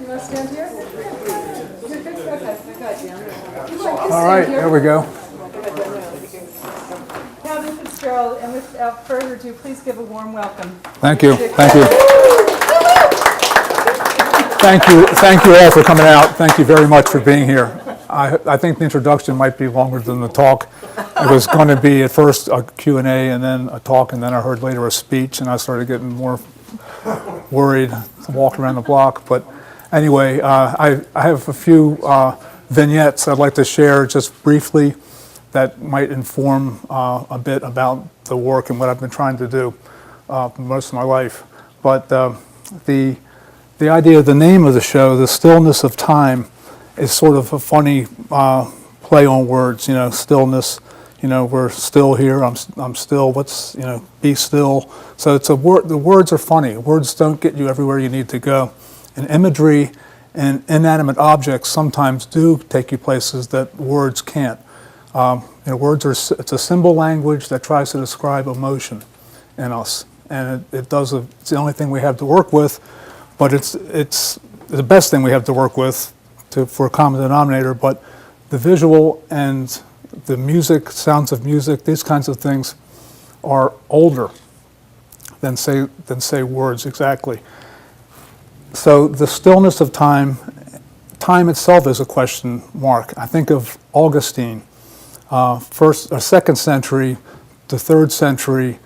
want to stand here? You're good? Okay, I got you. All right, there we go. Captain Fitzgerald, and without further ado, please give a warm welcome. Thank you. Thank you. Thank you all for coming out. Thank you very much for being here. I think the introduction might be longer than the talk. It was going to be at first a Q&A and then a talk, and then I heard later a speech, and I started getting more worried to walk around the block. But anyway, I have a few vignettes I'd like to share just briefly that might inform a bit about the work and what I've been trying to do most of my life. But the idea, the name of the show, The Stillness of Time, is sort of a funny play on words. You know, stillness. You know, we're still here. I'm still. What's, you know, be still. So it's a word. The words are funny. Words don't get you everywhere you need to go. And imagery and inanimate objects sometimes do take you places that words can't. You know, words are. It's a symbol language that tries to describe emotion in us, and it does. It's the only thing we have to work with, but it's the best thing we have to work with for a common denominator. But the visual and the music, sounds of music, these kinds of things are older than say words exactly. So the stillness of time, time itself is a question mark. I think of Augustine, first or second century to third century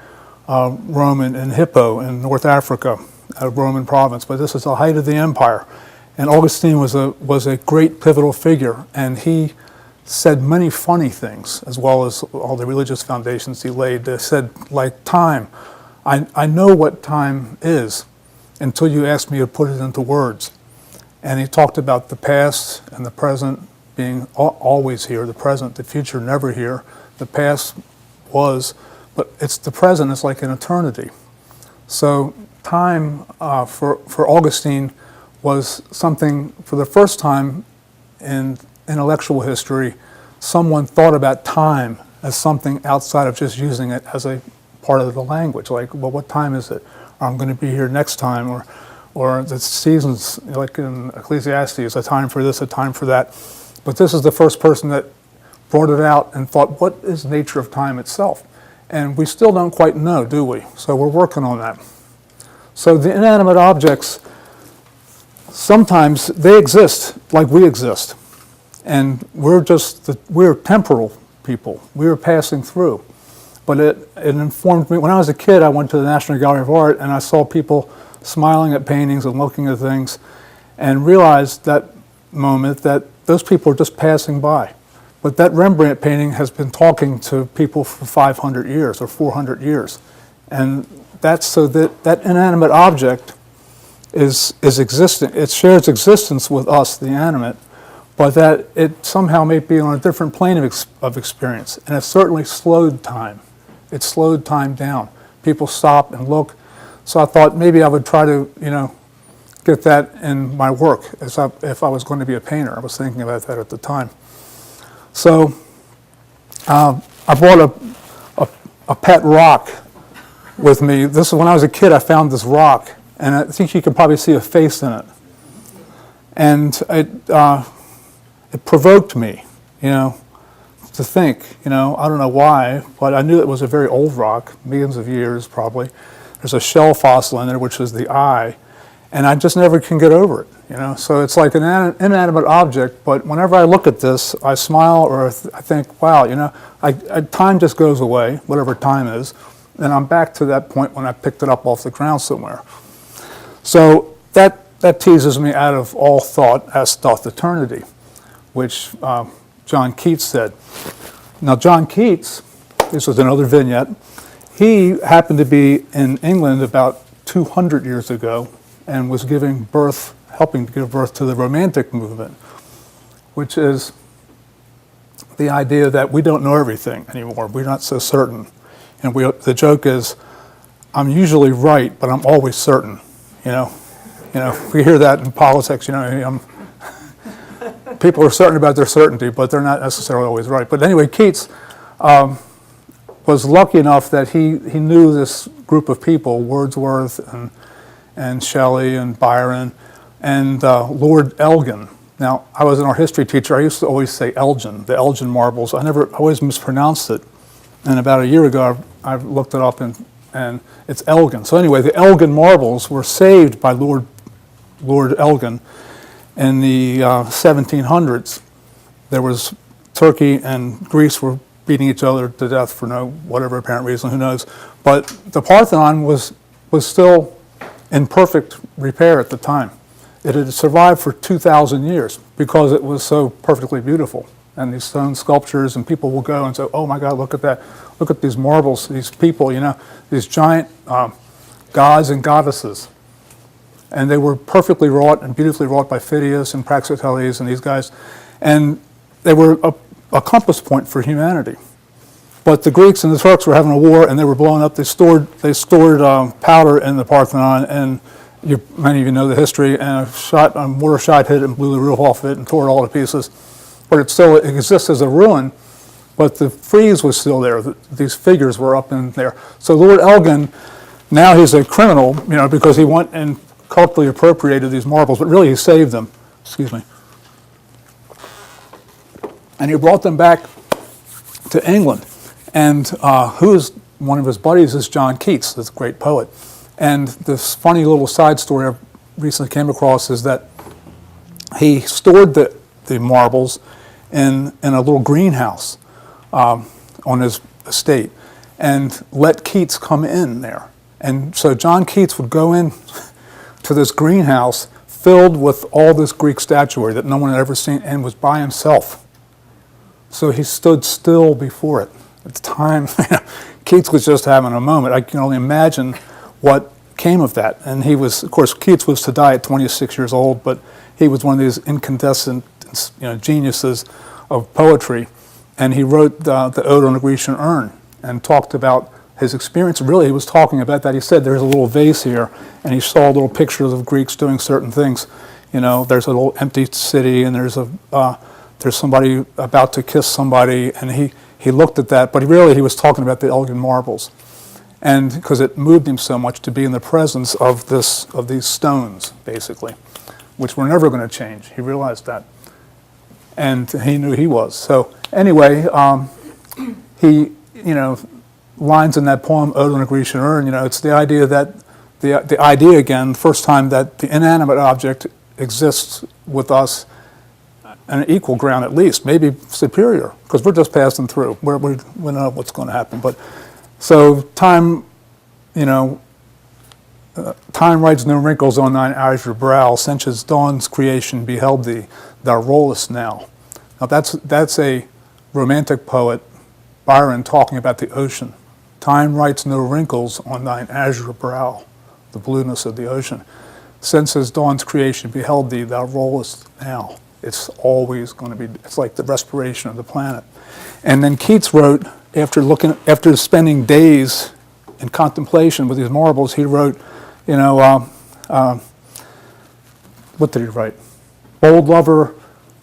Roman in Hippo in North Africa, a Roman province. But this is the height of the empire. And Augustine was a great pivotal figure, and he said many funny things, as well as all the religious foundations he laid. They said, like, time. I know what time is until you ask me to put it into words. And he talked about the past and the present being always here, the present, the future never here. The past was, but it's the present is like an eternity. So time for Augustine was something, for the first time in intellectual history, someone thought about time as something outside of just using it as a part of the language. Like, well, what time is it? Or I'm going to be here next time, or the seasons, like in Ecclesiastes, a time for this, a time for that. But this is the first person that brought it out and thought, what is the nature of time itself? And we still don't quite know, do we? So we're working on that. So the inanimate objects, sometimes they exist like we exist, and we're temporal people. We are passing through. But it informed me. When I was a kid, I went to the National Gallery of Art, and I saw people smiling at paintings and looking at things, and realized that moment that those people are just passing by. But that Rembrandt painting has been talking to people for 500 years or 400 years, and that's so that inanimate object is existing. It shares existence with us, the animate, but that it somehow may be on a different plane of experience. And it certainly slowed time. It slowed time down. People stop and look. So I thought maybe I would try to, you know, get that in my work if I was going to be a painter. I was thinking about that at the time. So I brought a pet rock with me. This is when I was a kid. I found this rock, and I think you can probably see a face in it. And it provoked me, you know, to think, you know, I don't know why, but I knew it was a very old rock, millions of years probably. There's a shell fossil in there, which is the eye, and I just never can get over it, you know. So it's like an inanimate object, but whenever I look at this, I smile or I think, wow, you know, time just goes away, whatever time is, and I'm back to that point when I picked it up off the ground somewhere. So that teases me out of all thought, as doth eternity, which John Keats said. Now, John Keats, this was another vignette, he happened to be in England about 200 years ago and was helping to give birth to the Romantic movement, which is the idea that we don't know everything anymore. We're not so certain. And the joke is, I'm usually right, but I'm always certain, you know. You know, we hear that in politics, you know, people are certain about their certainty, but they're not necessarily always right. But anyway, Keats was lucky enough that he knew this group of people, Wordsworth and Shelley and Byron, and Lord Elgin. Now, I was an art history teacher. I used to always say Elgin, the Elgin marbles. I always mispronounced it. And about a year ago, I looked it up, and it's Elgin. So anyway, the Elgin marbles were saved by Lord Elgin in the 1700s. There was Turkey and Greece were beating each other to death for whatever apparent reason, who knows. But the Parthenon was still in perfect repair at the time. It had survived for 2,000 years because it was so perfectly beautiful. And these stone sculptures, and people will go and say, oh my God, look at that. Look at these marbles, these people, these giant gods and goddesses. And they were perfectly wrought and beautifully wrought by Phidias and Praxiteles and these guys. And they were a compass point for humanity. But the Greeks and the Turks were having a war, and they were blowing up. They stored powder in the Parthenon, and many of you know the history, and a mortar shot hit it and blew the roof off it and tore it all to pieces. But it exists as a ruin, but the frieze was still there. These figures were up in there. So Lord Elgin, now he's a criminal, because he went and culturally appropriated these marbles, but really he saved them. Excuse me. And he brought them back to England. And one of his buddies is John Keats, this great poet. And this funny little side story I recently came across is that he stored the marbles in a little greenhouse on his estate and let Keats come in there. And so John Keats would go in to this greenhouse filled with all this Greek statuary that no one had ever seen, and was by himself. So he stood still before it. At the time, Keats was just having a moment. I can only imagine what came of that. And of course, Keats was to die at 26 years old, but he was one of these incandescent geniuses of poetry. And he wrote the Ode on the Grecian Urn and talked about his experience. Really, he was talking about that. He said there's a little vase here, and he saw little pictures of Greeks doing certain things. There's a little empty city, and there's somebody about to kiss somebody, and he looked at that, but he was talking about the Elgin marbles. And because it moved him so much to be in the presence of these stones, basically, which were never going to change. He realized that. And he knew he was. So anyway, he, lines in that poem, Ode on a Grecian Urn, it's the idea that, the idea again, first time that the inanimate object exists with us on an equal ground at least, maybe superior, because we're just passing through. We don't know what's going to happen. But so time, time writes no wrinkles on thine azure brow, since as dawn's creation beheld thee, thou rollest now. Now that's a romantic poet, Byron, talking about the ocean. Time writes no wrinkles on thine azure brow, the blueness of the ocean. Since as dawn's creation beheld thee, thou rollest now. It's always going to be, it's like the respiration of the planet. And then Keats wrote, after spending days in contemplation with these marbles, he wrote, what did he write? Bold lover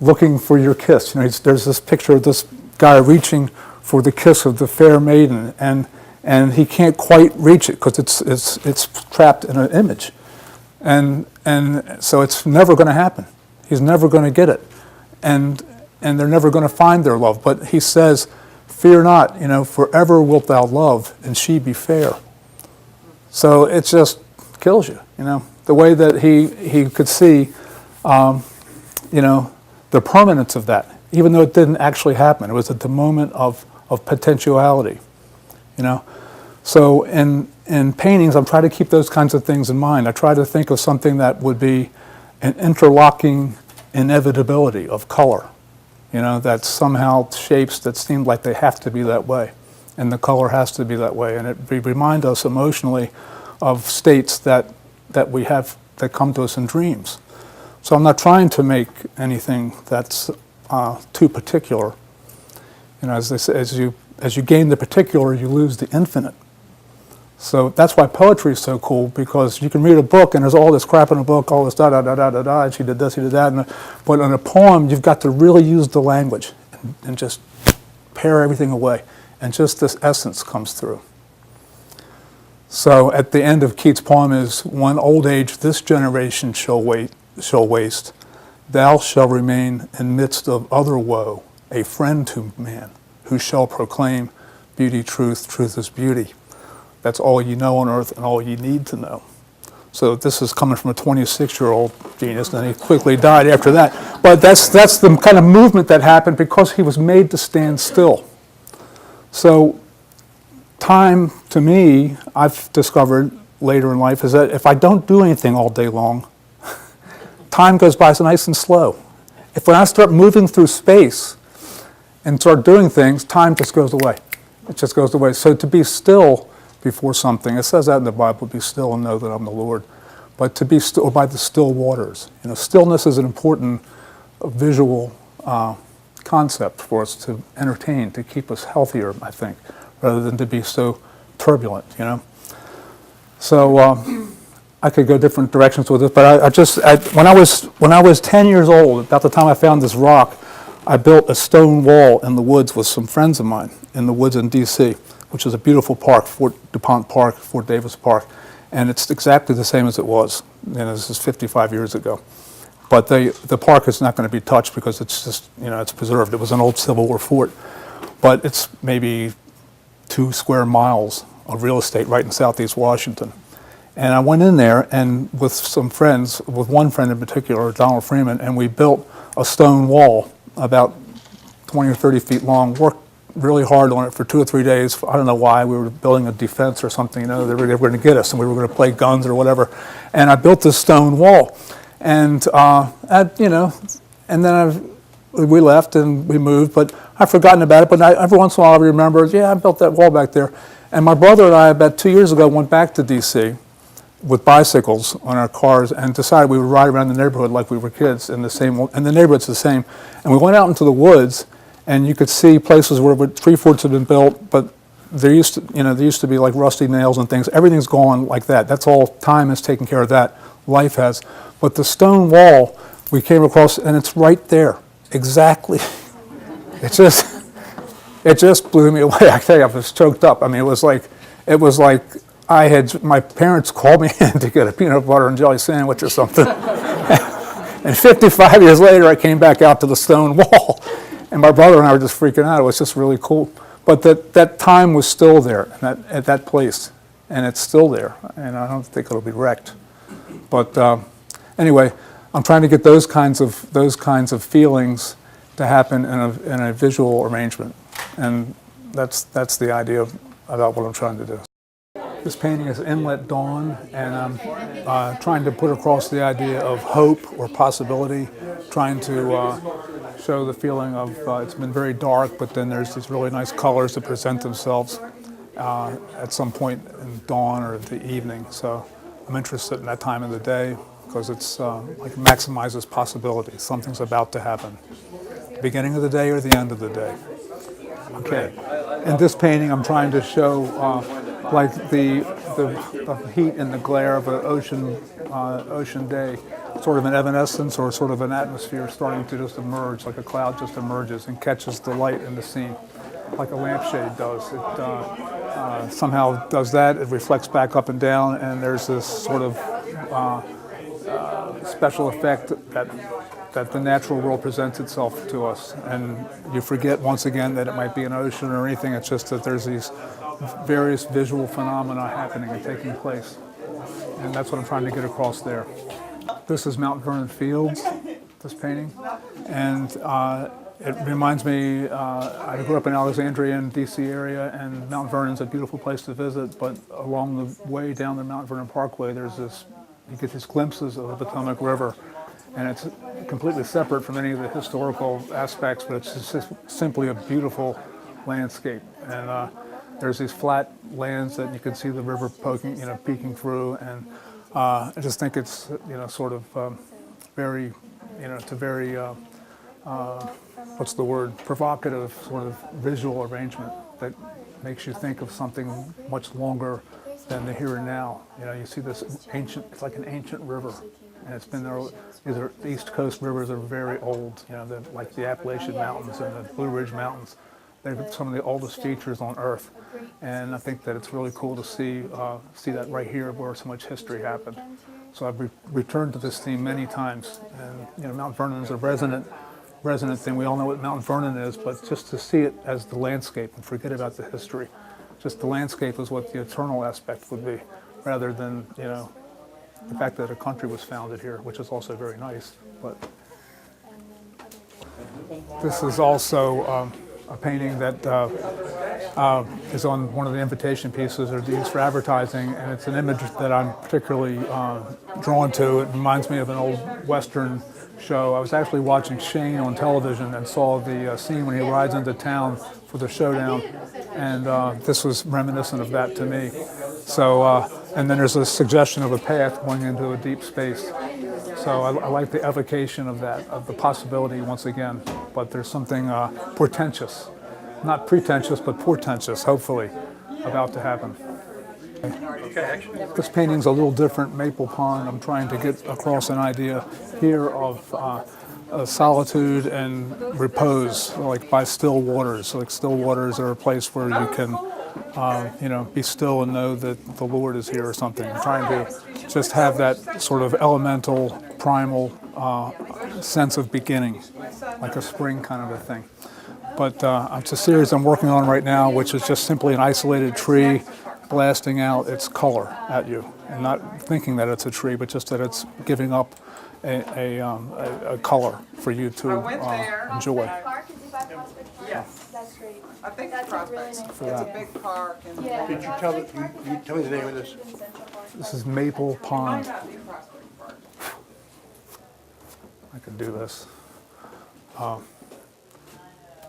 looking for your kiss. There's this picture of this guy reaching for the kiss of the fair maiden, and he can't quite reach it because it's trapped in an image. And so it's never going to happen. He's never going to get it. And they're never going to find their love. But he says, fear not, forever wilt thou love, and she be fair. So it just kills you, the way that he could see, the permanence of that, even though it didn't actually happen. It was at the moment of potentiality, So in paintings, I'm trying to keep those kinds of things in mind. I try to think of something that would be an interlocking inevitability of color, that somehow shapes that seem like they have to be that way, and the color has to be that way, and it remind us emotionally of states that we have that come to us in dreams. So I'm not trying to make anything that's too particular. As they say, as you gain the particular, you lose the infinite. So that's why poetry is so cool, because you can read a book and there's all this crap in a book, all this da-da-da-da-da-da, and she did this, he did that. But in a poem, you've got to really use the language and just pare everything away. And just this essence comes through. So at the end of Keats' poem is, one old age this generation shall wait, shall waste. Thou shalt remain in midst of other woe, a friend to man, who shall proclaim beauty, truth, truth is beauty. That's all you know on earth and all you need to know. So this is coming from a 26-year-old genius, and he quickly died after that. But that's the kind of movement that happened because he was made to stand still. So time, to me, I've discovered later in life, is that if I don't do anything all day long, time goes by so nice and slow. When I start moving through space and start doing things, time just goes away. It just goes away. So to be still before something, it says that in the Bible, be still and know that I'm the Lord. But to be still by the still waters. Stillness is an important visual concept for us to entertain, to keep us healthier, I think, rather than to be so turbulent, So I could go different directions with it, but when I was 10 years old, about the time I found this rock, I built a stone wall in the woods with some friends of mine in the woods in D.C., which is a beautiful park, Fort DuPont Park, Fort Davis Park, and it's exactly the same as it was. This is 55 years ago. But the park is not going to be touched because it's just, it's preserved. It was an old Civil War fort, but it's maybe 2 square miles of real estate right in southeast Washington. And I went in there and with some friends, with one friend in particular, Donald Freeman, and we built a stone wall about 20 or 30 feet long, worked really hard on it for 2 or 3 days. I don't know why. We were building a defense or something, they were going to get us and we were going to play guns or whatever. And I built this stone wall. And, and then we left and we moved, but I've forgotten about it. But every once in a while I remember, I built that wall back there. And my brother and I, about 2 years ago, went back to D.C. with bicycles on our cars and decided we would ride around the neighborhood like we were kids and the neighborhood's the same. And we went out into the woods and you could see places where 3 forts had been built, but there used to be like rusty nails and things. Everything's gone like that. That's all. Time has taken care of that. Life has. But the stone wall we came across, and it's right there, exactly. It just blew me away. I tell you, I was choked up. I mean, it was like my parents called me in to get a peanut butter and jelly sandwich or something. And 55 years later, I came back out to the stone wall. And my brother and I were just freaking out. It was just really cool. But that time was still there at that place. And it's still there. And I don't think it'll be wrecked. But anyway, I'm trying to get those kinds of feelings to happen in a visual arrangement. And that's the idea about what I'm trying to do. This painting is Inlet Dawn, and I'm trying to put across the idea of hope or possibility, trying to show the feeling of it's been very dark, but then there's these really nice colors that present themselves at some point in dawn or the evening. So I'm interested in that time of the day because it's like maximizes possibility. Something's about to happen. The beginning of the day or the end of the day. Okay. In this painting, I'm trying to show like the heat and the glare of an ocean day, sort of an evanescence or sort of an atmosphere starting to just emerge, like a cloud just emerges and catches the light in the scene, like a lampshade does. It somehow does that. It reflects back up and down, and there's this sort of special effect that the natural world presents itself to us. And you forget once again that it might be an ocean or anything. It's just that there's these various visual phenomena happening and taking place. And that's what I'm trying to get across there. This is Mount Vernon Fields, this painting. And it reminds me, I grew up in Alexandria in D.C. area, and Mount Vernon's a beautiful place to visit, but along the way down the Mount Vernon Parkway, you get these glimpses of the Potomac River. And it's completely separate from any of the historical aspects, but it's just simply a beautiful landscape. And there's these flat lands that you can see the river peeking through. And I just think it's, sort of very, it's a very, what's the word, provocative sort of visual arrangement that makes you think of something much longer than the here and now. You see this it's like an ancient river. And it's been there. The East Coast rivers are very old, like the Appalachian Mountains and the Blue Ridge Mountains. They're some of the oldest features on Earth. And I think that it's really cool to see that right here where so much history happened. So I've returned to this theme many times, and Mount Vernon is a resonant thing. We all know what Mount Vernon is, but just to see it as the landscape and forget about the history. Just the landscape is what the eternal aspect would be, rather than the fact that a country was founded here, which is also very nice. But this is also a painting that is on one of the invitation pieces or used for advertising, and it's an image that I'm particularly drawn to. It reminds me of an old Western show. I was actually watching Shane on television and saw the scene when he rides into town for the showdown, and this was reminiscent of that to me. So, and then there's a suggestion of a path going into a deep space. So I like the evocation of that, of the possibility once again, but there's something portentous, not pretentious, but portentous, hopefully, about to happen. This painting's a little different, Maple Pond. I'm trying to get across an idea here of solitude and repose, like by still waters. Like still waters are a place where you can, be still and know that the Lord is here or something. I'm trying to just have that sort of elemental, primal sense of beginning, like a spring kind of a thing. But it's a series I'm working on right now, which is just simply an isolated tree blasting out its color at you, and not thinking that it's a tree, but just that it's giving up a color for you to enjoy. Yes. That's great. I think That's it's a really nice It's a big park. And Yeah. Did you tell me the name of this? This is Maple Might Pond. not be Prospect Park. I could do this.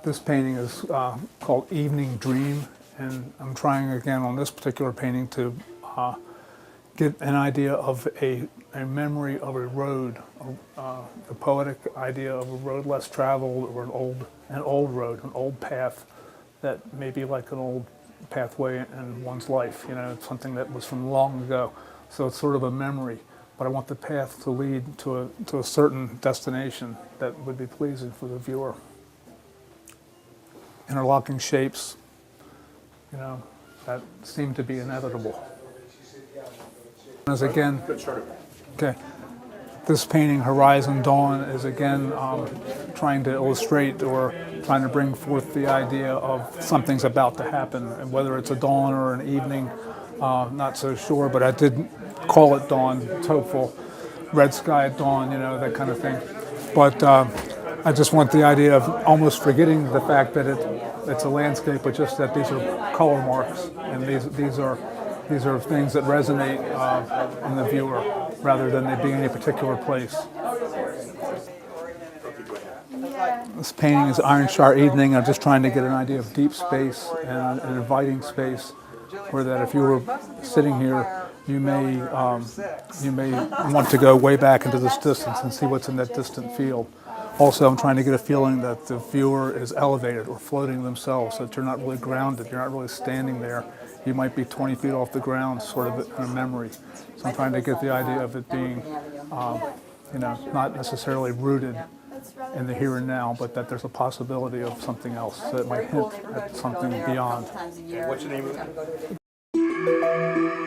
This painting is called Evening Dream, and I'm trying again on this particular painting to get an idea of a memory of a road, the poetic idea of a road less traveled, or an old road, an old path that may be like an old pathway in one's life. Something that was from long ago. So it's sort of a memory, but I want the path to lead to a certain destination that would be pleasing for the viewer. Interlocking shapes, that seem to be inevitable. As again, okay, this painting, Horizon Dawn, is again trying to illustrate or trying to bring forth the idea of something's about to happen, and whether it's a dawn or an evening, not so sure, but I did call it dawn. It's hopeful, red sky at dawn, that kind of thing. But I just want the idea of almost forgetting the fact that it's a landscape, but just that these are color marks, and these are things that resonate in the viewer, rather than they being in a particular place. This painting is Iron Shower Evening. I'm just trying to get an idea of deep space and an inviting space, where that if you were sitting here, you may want to go way back into this distance and see what's in that distant field. Also, I'm trying to get a feeling that the viewer is elevated or floating themselves, so that you're not really grounded, you're not really standing there. You might be 20 feet off the ground, sort of in a memory. So I'm trying to get the idea of it being, not necessarily rooted in the here and now, but that there's a possibility of something else that might hint at something beyond. What's the name of it?